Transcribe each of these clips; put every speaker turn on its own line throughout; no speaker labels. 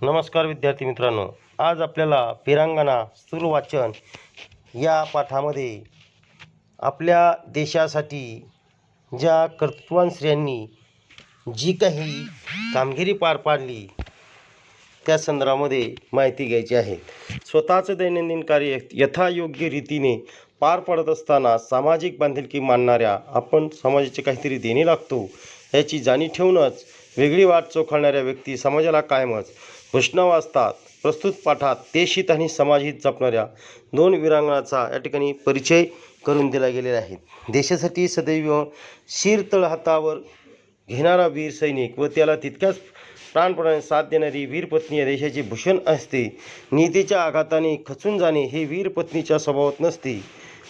नमस्कार विद्यार्थी मित्रांनो, आज आपल्याला वीरांगना सुरू वाचन या पाठामध्ये आपल्या देशासाठी ज्या कर्तृत्ववान स्त्रियांनी जी काही कामगिरी पार पाडली त्या संदर्भामध्ये माहिती घ्यायची आहे. स्वतःचं दैनंदिन कार्य यथायोग्य रीतीने पार पडत असताना सामाजिक बांधिलकी मानणाऱ्या आपण समाजाचे काहीतरी देणे लागतो याची जाणीव ठेवूनच वेगळी वाट चोखाळणाऱ्या व्यक्ती समाजाला कायमच वैष्णव असतात. प्रस्तुत पाठात देशहित आणि समाजहित जपणाऱ्या दोन वीरांगनाचा या ठिकाणी परिचय करून दिला गेलेला आहे. देशासाठी सदैव शिरतळ हातावर घेणारा वीर सैनिक व त्याला तितक्याच प्राणपणाने साथ देणारी वीरपत्नी या देशाचे भूषण असते. नीतीच्या आघाताने खचून जाणे हे वीरपत्नीच्या स्वभावात नसते.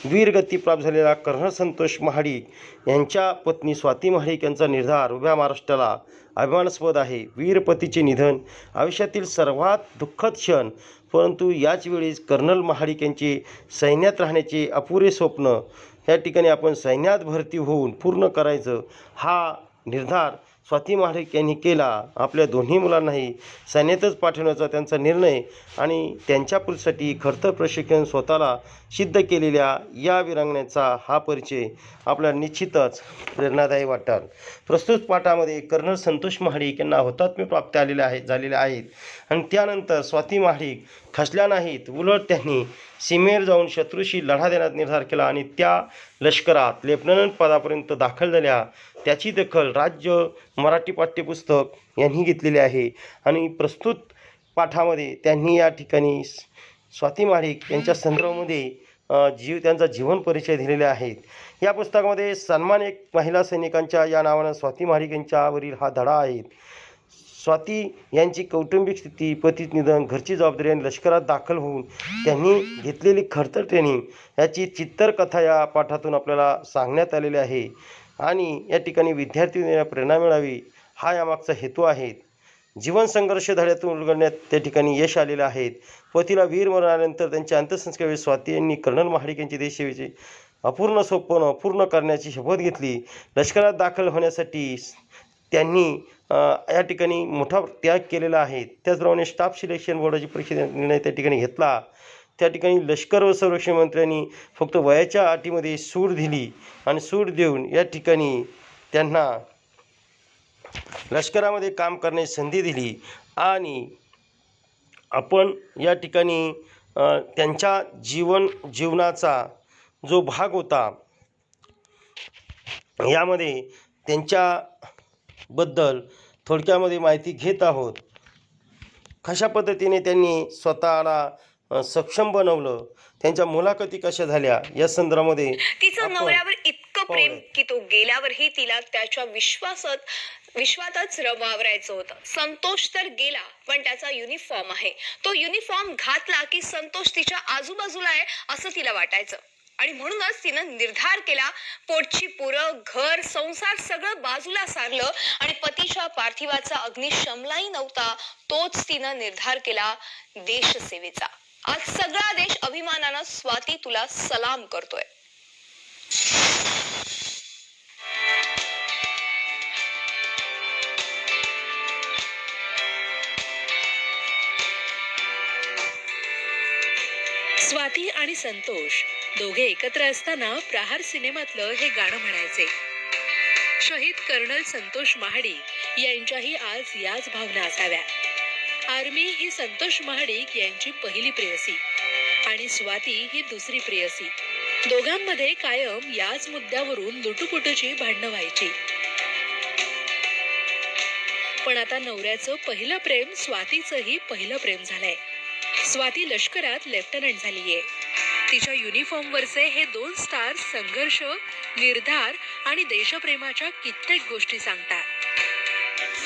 वीरगती प्राप्त झालेला कर्नल संतोष महाडिक यांच्या पत्नी स्वाती महाडिक यांचा निर्धार उभ्या महाराष्ट्राला अभिमानास्पद आहे. वीरपतीचे निधन आयुष्यातील सर्वात दुःखद क्षण, परंतु याच वेळेस कर्नल महाडिक यांचे सैन्यात राहण्याचे अपुरे स्वप्न या ठिकाणी आपण सैन्यात भरती होऊन पूर्ण करायचं हा निर्धार स्वाती महाडिक यांनी केला. आपल्या दोन्ही मुलांनाही सैन्यातच पाठवण्याचा त्यांचा निर्णय आणि त्यांच्या पुढसाठी खडतर प्रशिक्षण स्वतःला सिद्ध केलेल्या या वीरांगनेचा हा परिचय आपल्याला निश्चितच प्रेरणादायी वाटेल. प्रस्तुत पाठामध्ये कर्नल संतोष महाडिक यांना हुतात्म्य प्राप्त झालेले आहेत आणि त्यानंतर स्वाती महाडिक खचल्या नाहीत, उलट त्यांनी सीमेवर जाऊन शत्रूशी लढा देण्याचा निर्धार केला आणि त्या लष्करात लेफ्टनंट पदापर्यंत दाखल झाल्या. त्याची दखल राज्य मराठी पाठ्यपुस्तक यांनी घेतलेली आहे आणि प्रस्तुत पाठामध्ये त्यांनी या ठिकाणी स्वाती महाडिक यांच्या संदर्भामध्ये त्यांचा जीवन परिचय दिलेले आहेत. या पुस्तकामध्ये सन्मान एक महिला सैनिकांच्या या नावानं स्वाती महाडिक यांच्यावरील हा धडा आहे. स्वाती यांची कौटुंबिक स्थिती, पतीचे निधन, घरची जबाबदारी आणि लष्करात दाखल होऊन त्यांनी घेतलेली खडतर ट्रेनिंग याची चित्रकथा या पाठातून आपल्याला सांगण्यात आलेली आहे आणि या ठिकाणी विद्यार्थ्यांना प्रेरणा मिळावी हा यामागचा हेतू आहे. जीवन संघर्ष धड्यातून उलगडण्यात त्या ठिकाणी यश आलेलं आहे. पतीला वीर मरण आल्यानंतर त्यांच्या अंत्यसंस्कारावेळी स्वाती यांनी कर्नल महाडिक यांची देशसेवेचे अपूर्ण स्वप्न पूर्ण करण्याची शपथ घेतली. लष्करात दाखल होण्यासाठी त्यांनी या ठिकाणी मोठा त्याग केलेला आहे. त्याचप्रमाणे स्टाफ सिलेक्शन बोर्डाची परीक्षेचा निर्णय त्या ठिकाणी घेतला. त्या ठिकाणी लष्कर व संरक्षण मंत्र्यांनी फक्त वयाच्या अटीमध्ये सूट दिली आणि सूट देऊन या ठिकाणी त्यांना लष्करामध्ये काम करण्याची संधी दिली आणि आपण या ठिकाणी त्यांच्या जीवनाचा जो भाग होता यामध्ये त्यांच्याबद्दल थोडक्यामध्ये माहिती घेत आहोत. कशा पद्धतीने त्यांनी स्वतःला सक्षम बनवलं, त्यांच्या मुलाखती कशा झाल्या या संदर्भामध्ये
तिचं नवऱ्यावर इतकं प्रेम की तो गेल्यावरही तिला त्याच्या विश्वातच वावरायचं होतं. संतोष तर गेला पण त्याचा युनिफॉर्म आहे. तो युनिफॉर्म घातला की संतोष तिच्या आजूबाजूला आहे असं तिला वाटायचं आणि म्हणूनच तिनं निर्धार केला, पोटची पुरं, घर, संसार सगळं बाजूला सारलं आणि पतीच्या पार्थिवाचा अग्नी शमलाही नव्हता तोच तिनं निर्धार केला देशसेवेचा. आज सगळा देश अभिमानानं स्वाती तुला सलाम करतोय. स्वाती आणि संतोष दोघे एकत्र असताना प्रहार सिनेमातलं हे गाणं म्हणायचे. शहीद कर्नल संतोष महाडिक यांच्याही आज याच भावना असाव्या. आर्मी ही संतोष महाडिक यांची पहिली प्रेयसी आणि स्वाती ही दुसरी प्रेयसी. दोघांमध्ये कायम याच मुद्द्यावरून लुटुपुटूची भांडणं व्हायची. पण आता नवऱ्याचं पहिलं प्रेम स्वातीचंही पहिलं प्रेम झालंय. स्वाती लष्करात लेफ्टनंट झालीये. तिच्या युनिफॉर्मवरचे हे दोन स्टार संघर्ष, निर्धार आणि देशप्रेमाच्या कित्येक गोष्टी सांगतात.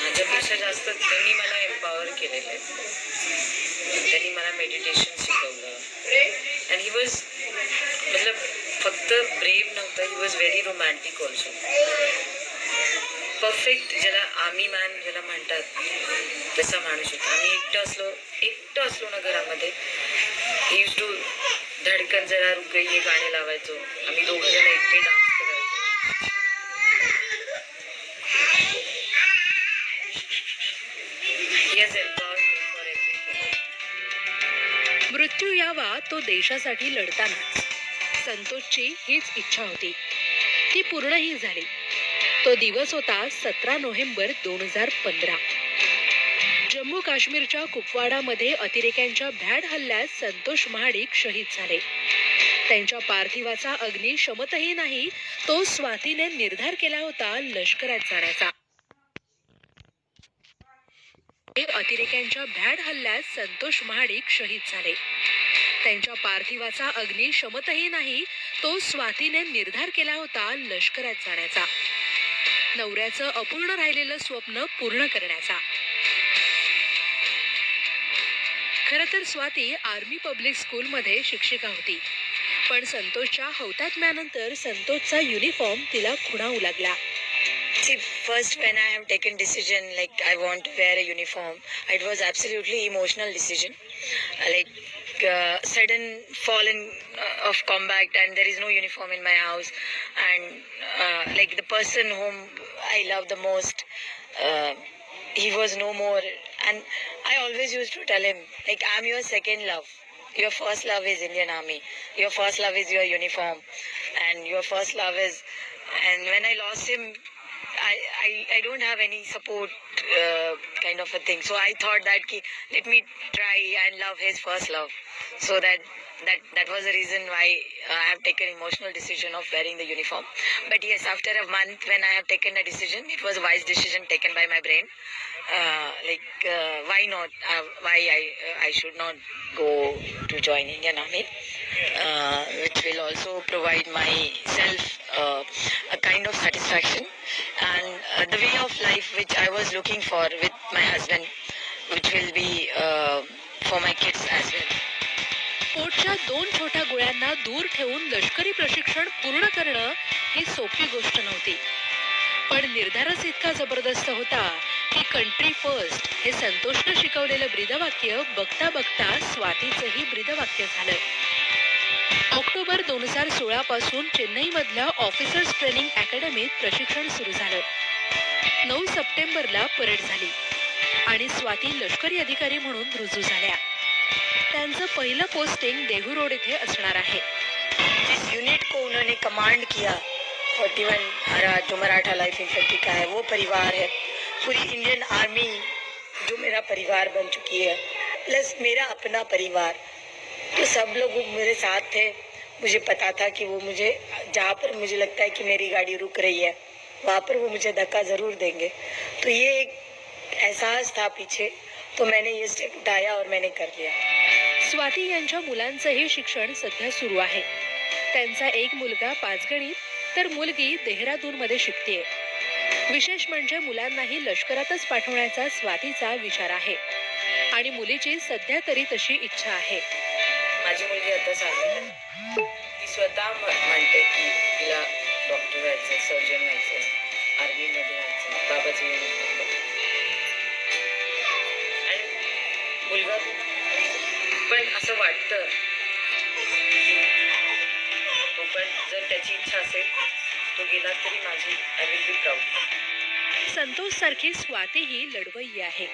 माझ्यापेक्षा जास्त त्यांनी मला एम्पॉवर केलेलं आहे. त्यांनी मला मेडिटेशन शिकवलं अँड ही वॉज मतलब फक्त ब्रेव्ह नव्हतं, he was very romantic also. Perfect ज्याला आर्मी मॅन ज्याला म्हणतात तसा माणूस होता. आम्ही एकटं असलो ना घरामध्ये, ही यूज टू धडकन जरा रुक गई हे गाणे लावायचो. आम्ही दोघं जण एकटे डान्स करायचो. He has empowered me for
मृत्यू यावा तो देशासाठी लढतानाच. संतोषची हीच इच्छा होती. ती पूर्णही झाली. तो दिवस होता 17 नोव्हेंबर 2015. जम्मू काश्मीरच्या कुपवाडामध्ये अतिरेक्यांच्या भ्याड हल्ल्यात संतोष महाडिक शहीद झाले. त्यांच्या पार्थिवाचा अग्नी शमतही नाही तो स्वातीने निर्धार केला होता लष्करात जाण्याचा. अतिरेक्यांच्या भ्याड हल्ल्यात संतोष महाडिक शहीद झाले. त्यांच्या पार्थिवाचा अग्नी शमतही नाही तो स्वातीने निर्धार केला होता लष्करात जाण्याचा. नवऱ्याचं अपूर्ण राहिलेलं स्वप्न पूर्ण करण्याचा. खरं तर स्वाती आर्मी पब्लिक स्कूलमध्ये शिक्षिका होती. पण संतोषच्या हौतात्म्यानंतर संतोषचा युनिफॉर्म तिला खुणावू लागला.
See, first when I have taken decision like I want to wear a uniform, it was absolutely emotional decision. Sudden fall in of combat and there is no uniform in my house, and like the person whom I love the most, he was no more, and I always used to tell him like I'm your second love. Your first love is Indian Army. Your first love is your uniform, and your first love is. And when I lost him, I don't have any support kind of a thing. So I thought that let me try and love his first love. So that was the reason why I have taken emotional decision of wearing the uniform. But yes, after a month when I have taken a decision, it was a wise decision taken by my brain. Why not? Why I should not go to join Indian Army, which will also provide myself a kind of satisfaction and the way of life which I was looking for with my husband, which will be for my kids as well.
पोटच्या 2 छोट्या गोळ्यांना दूर ठेवून लष्करी प्रशिक्षण पूर्ण करणं ही सोपी गोष्ट नव्हती. पण निर्धारच इतका जबरदस्त होता की कंट्री फर्स्ट हे संतोषनं शिकवलेलं ब्रीदवाक्य बघता बघता स्वातीचंही ब्रीदवाक्य झालं. ऑक्टोबर 2016 पासून चेन्नईमधल्या ऑफिसर्स ट्रेनिंग अकॅडमीत प्रशिक्षण सुरू झालं. 9 सप्टेंबरला परेड झाली आणि स्वाती लष्करी अधिकारी म्हणून रुजू झाल्या. त्यांचं पहिलं पोस्टिंग देहू रोड इथे असणार आहे.
जिस यूनिट को उन्होंने कमांड किया 41 जो मराठा लाइफ इन्फेंट्री का है, वो परिवार है. पूरी इंडियन आर्मी जो मेरा परिवार बन चुकी है, प्लस मेरा अपना परिवार, तो सब लोग मेरे साथ थे. मुझे पता था कि वो मुझे जहाँ पर मुझे लगता है कि मेरी गाड़ी रुक रही है वहाँ पर वो मुझे धक्का ज़रूर देंगे. तो ये एक एहसास था पीछे, तो मैंने ये स्टेप उठाया और मैंने कर लिया.
स्वाती यांच्या मुलांचंही शिक्षण सध्या सुरू आहे. त्यांचा एक मुलगा पाचगणीत तर मुलगी देहरादूनमध्ये शिकतेय. विशेष म्हणजे मुलांनाही लष्करातच पाठवण्याचा स्वातीचा विचार आहे आणि मुलीची सध्या तरी तशी इच्छा आहे.
माझी मुलगी आता 7वीत आहे. ती स्वतः म्हणते की तिला डॉक्टर व्हायचं, सर्जन व्हायचं, आर्मीमध्ये व्हायचं, बाबाचं युनिफॉर्म. आणि मुलगा पण असं वाटतं तो पण जर त्याची इच्छा असेल तो गेला तरी माझी I will be proud.
Santosh सारखी स्वातीही लढवय्यी आहे.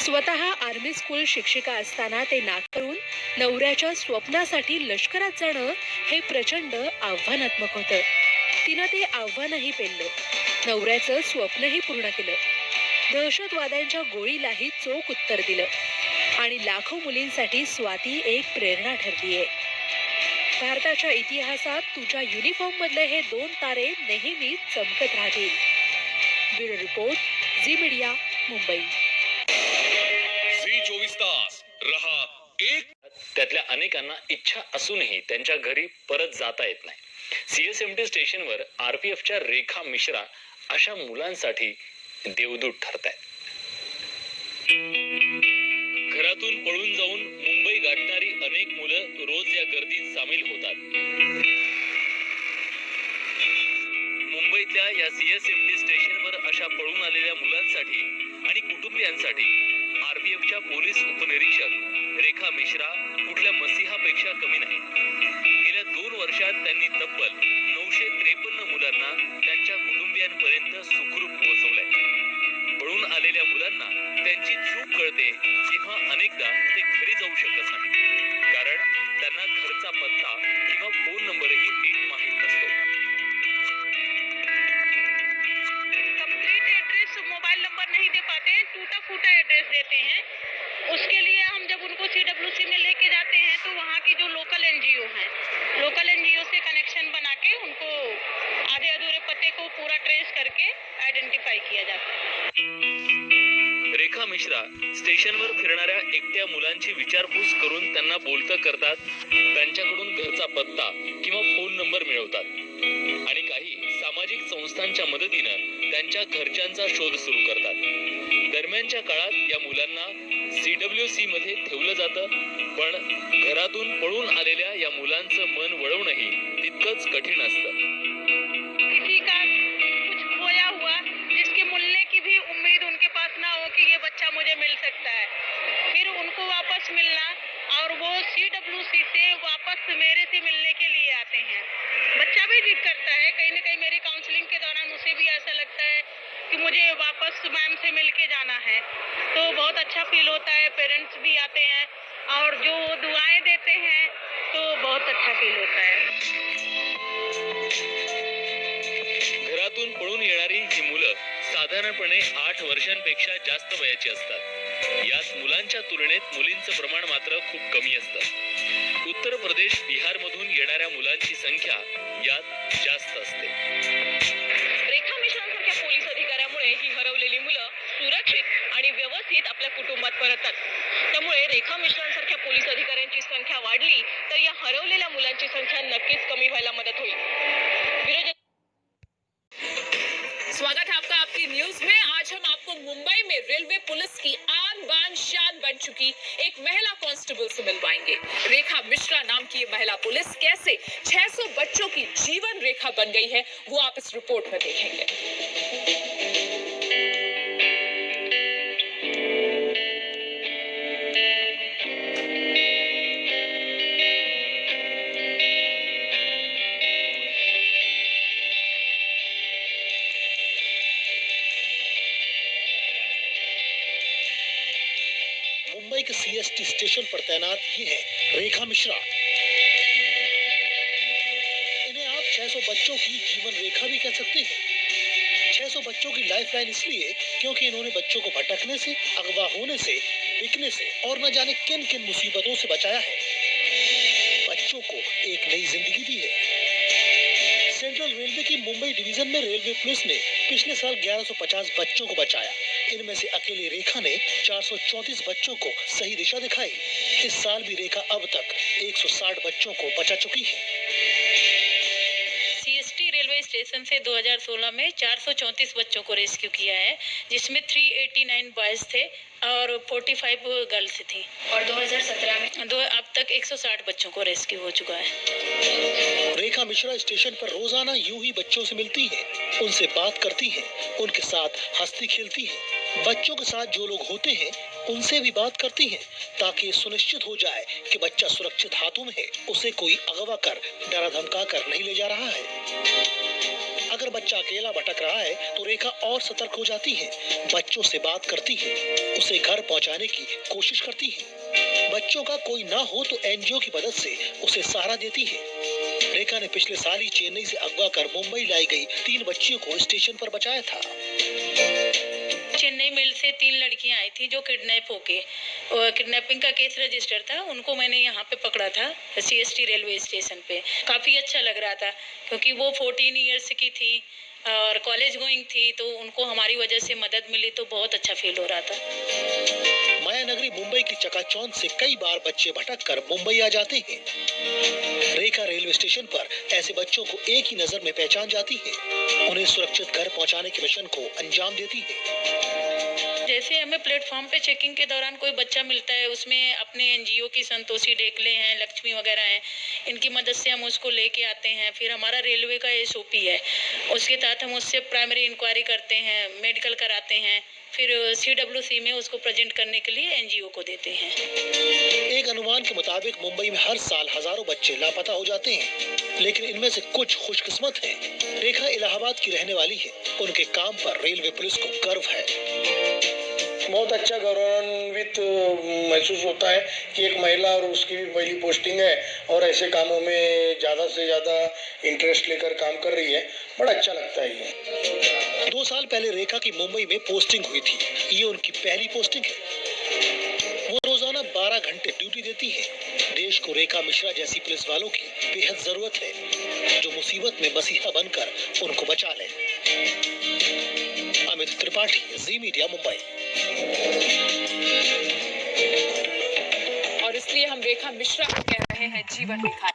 स्वतः आर्मी स्कूल शिक्षिका असताना ते नाकारून नवऱ्याच्या स्वप्नासाठी लष्करात जाणं हे प्रचंड आव्हानात्मक होतं. तिनं ते आव्हानही पेललं. नवऱ्याचं स्वप्नही पूर्ण केलं. दहशतवाद्यांच्या गोळीलाही चोख उत्तर दिलं आणि लाखो मुलींसाठी स्वाती एक प्रेरणा ठरलीये. भारताच्या इतिहासात तुझ्या युनिफॉर्म मधले हे 2 तारे नेहमी चमकत राहतील. Bureau report, Zee media, Mumbai.
Zee 24 तास रहा एक.
त्यातल्या अनेकांना इच्छा असूनही त्यांच्या घरी परत जाता येत नाही. CSMT स्टेशनवर RPFच्या रेखा मिश्रा अशा मुलांसाठी देवदूत ठरतायत. घरातून पळून जाऊन मुंबई गाठणारी अनेक मुलं रोज या गर्दीत सामील होतात. मुंबईतल्या या CSMT स्टेशनवर अशा पळून आलेल्या मुलांसाठी आणि कुटुंबियांसाठी RPFच्या पोलीस उपनिरीक्षक रेखा मिश्रा कुठल्या मसीहापेक्षा कमी नाही. गेल्या 2 वर्षात त्यांनी तब्बल 953 मुलांना त्यांच्या कुटुंबियांपर्यंत सुखरूप पोहोचवलंय. पळून आलेल्या मुलांना त्यांची चूक कळते जेव्हा अनेकदा ते घरी जाऊ शकत नाही. त्यांना घरचा पत्ता किंवा फोन नंबरही नीट माहीत नसतो.
कंप्लीट एड्रेस मोबाइल नंबर नहीं दे पाते हैं, टूटा फूटा एड्रेस देते हैं. उसके लिए हम जब उनको CWC में लेके जाते हैं तो वहाँ की जो लोकल NGO हैं, लोकल NGO से कनेक्शन बना के उनको आधे अधूरे पते को पूरा ट्रेस करके आइडेंटिफाई किया जाता है.
रेखा मिश्रा स्टेशनवर फिरणाऱ्या एकट्या मुलांची विचारपूस करून त्यांना बोलतं करतात, त्यांच्याकडून घरचा पत्ता किंवा फोन नंबर मिळवतात आणि काही सामाजिक संस्थांच्या मदतीनं त्यांच्या घरच्यांचा शोध सुरू करतात. दरम्यानच्या काळात या मुलांना CWC मध्ये ठेवलं जातं, पण घरातून पळून आलेल्या या मुलांचं मन वळवणंही तितकंच कठीण असतं.
किसी का कुछ खोया हुआ जिसके मिलने की भी उम्मीद उनके पास ना हो कि ये बच्चा मुझे मिल सकता है, फिर उनको वापस मिलना और वो CWC से वापस मेरे से मिलने के लिए आते हैं. बच्चा भी जिद करता है, कहीं ना कहीं मेरी काउंसलिंग के दौरान उसे भी ऐसा लगता है कि मुझे वापस मैम से मिल के जाना है. तो बहुत अच्छा फील होता है, पेरेंट्स भी आते हैं और जो दुआएं देते हैं तो बहुत अच्छा फील होता है.
घरातून पळून येणारी ही मुलं साधारणपणे 8 वर्षांपेक्षा जास्त वयाची असतात. यात मुलांच्या तुलनेत मुलींचं प्रमाण मात्र खूप कमी असतं. उत्तर प्रदेश, बिहारमधून येणाऱ्या मुलांची संख्या यात जास्त असते.
रेखा मिश्रांसारख्या पोलीस अधिकाऱ्यामुळे ही हरवलेली मुलं सुरक्षित आणि व्यवस्थित आपल्या कुटुंबात परततात. त्यामुळे रेखा मिश्रांसारख्या पोलीस अधिकाऱ्यांची संख्या वाढली तर या हरवलेल्या मुलांची संख्या नक्कीच कमी व्हायला मदत होईल. विरोध
स्वागत है आपका आपकी न्यूज में। आज हम आपको मुंबई में रेलवे पुलिस की आन बान शान बन चुकी एक महिला कांस्टेबल से मिलवाएंगे। रेखा मिश्रा नाम की ये महिला पुलिस कैसे 600 बच्चों की जीवन रेखा बन गई है, वो आप इस रिपोर्ट में देखेंगे।
मुंबई के CST स्टेशन पर तैनात ये है रेखा मिश्रा। इन्हें आप 600 बच्चों की जीवन रेखा भी कह सकते हैं। 600 बच्चों की लाइफलाइन इसलिए क्योंकि इन्होंने बच्चों को भटकने से, अगवा होने से, बिकने से और न जाने किन किन मुसीबतों से बचाया है। बच्चों को एक नई जिंदगी दी है। सेंट्रल रेलवे की मुंबई डिवीजन में रेलवे पुलिस ने पिछले साल 1150 बच्चों को बचाया। इनमें से अकेली रेखा ने 434 बच्चों को सही दिशा दिखाई। इस साल भी रेखा अब तक 160 बच्चों को बचा चुकी है।
CST रेलवे स्टेशन से 2016 में 434 बच्चों को रेस्क्यू किया है, जिसमें 389 बॉयज थे और 45 गर्ल्स थी। और 2017 में अब तक 160 बच्चों को रेस्क्यू हो चुका है।
रेखा मिश्रा स्टेशन पर रोजाना यूं ही बच्चों से मिलती हैं, उनसे बात करती हैं, उनके साथ हंसती खेलती हैं। बच्चों के साथ जो लोग होते हैं उनसे भी बात करती हैं ताकि सुनिश्चित हो जाए कि बच्चा सुरक्षित हाथों में है, उसे कोई अगवा कर डरा धमका कर नहीं ले जा रहा है। अगर बच्चा अकेला भटक रहा है तो रेखा और सतर्क हो जाती है, बच्चों से बात करती है, उसे घर पहुंचाने की कोशिश करती है। बच्चों का कोई ना हो तो NGO की मदद से उसे सहारा देती है। रेखा ने पिछले साल ही चेन्नई से अगवा कर मुंबई लाई गई 3 बच्चियों को स्टेशन पर बचाया था।
चेन्नई मेल से 3 लड़कियां आई थी जो किडनैप होके, किडनैपिंग का केस रजिस्टर था, उनको मैंने यहाँ पे पकड़ा था CST रेलवे स्टेशन पे। काफ़ी अच्छा लग रहा था क्योंकि वो 14 ईयर्स की थी और कॉलेज गोइंग थी, तो उनको हमारी वजह से मदद मिली तो बहुत अच्छा फील हो रहा था।
माया नगरी मुंबई की चकाचौंध से कई बार बच्चे भटक कर मुंबई आ जाते हैं। रेखा रेलवे स्टेशन पर ऐसे बच्चों को एक ही नजर में पहचान जाती है, उन्हें सुरक्षित घर पहुंचाने के मिशन को अंजाम देती है।
जैसे हमें प्लेटफॉर्म पे चेकिंग के दौरान कोई बच्चा मिलता है, उसमें अपने NGO की संतोषी ढेकले हैं, लक्ष्मी वगैरह हैं, इनकी मदद से हम उसको लेके आते हैं। फिर हमारा रेलवे का SOP है, उसके तहत हम उससे प्राइमरी इंक्वायरी करते हैं, मेडिकल कराते हैं, फिर CWC में उसको प्रेजेंट करने के लिए NGO को देते हैं।
एक अनुमान के मुताबिक मुंबई में हर साल हजारों बच्चे लापता हो जाते हैं, लेकिन इनमें से कुछ खुशकिस्मत हैं। रेखा इलाहाबाद की रहने वाली है, उनके काम पर रेलवे पुलिस को गर्व है। बहुत अच्छा गौरवान्वित महसूस होता है कि एक महिला और उसकी भी पहली पोस्टिंग है और ऐसे कामों में ज़्यादा से ज़्यादा इंटरेस्ट लेकर काम कर रही है। बड़ा अच्छा लगता है ये। 2 साल पहले रेखा की मुंबई में पोस्टिंग हुई थी। ये उनकी पहली पोस्टिंग है। वो रोजाना 12 घंटे ड्यूटी देती है। देश को रेखा मिश्रा जैसी पुलिस वालों की बेहद जरूरत है, जो मुसीबत में मसीहा बनकर उनको बचा ले। अमित त्रिपाठी, जी मीडिया, मुंबई।
और इसलिए हम रेखा मिश्रा को कह रहे हैं जीवन रेखा।